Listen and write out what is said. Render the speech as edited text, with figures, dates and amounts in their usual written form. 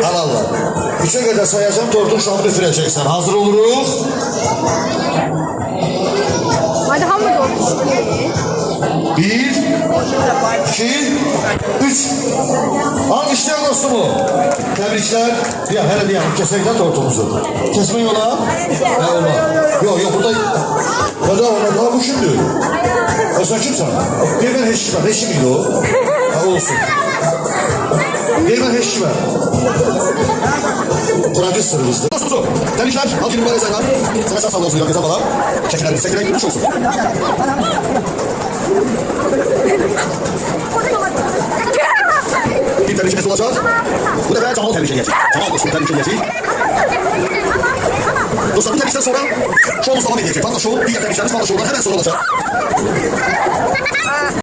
Halallar. Üçe kadar sayacağım, tortun şamını üfüreceksin. Hazır oluruz. Hadi hamur olmuş. 1, 2, 3. Alkışlar dostumu. Tebrikler. Ya hele diyelim kesinlikle tortumuzu. Kesme yola. Yok burada. Ya daha bu şimdi. Sen kimsin? Bir ben heşki var. Heşki miydi o? Ha olsun. Bir ben heşki var. Kuracı sırrımızdı. Dostum. Tebrikler. Al ki mübarek sayılar. Sana sağ olsun. Yok falan. Çekilen sekirek gülmüş olsun. Bir tebrikiniz olacak. Bu defa Camal tebrikiniz. Camal dostum tebrikiniz. Dostlar bu tebrikten sonra şovumuz devam edecek. Fazla şov, diğer tebriklerimiz fazla şovdan hemen sonra olacak.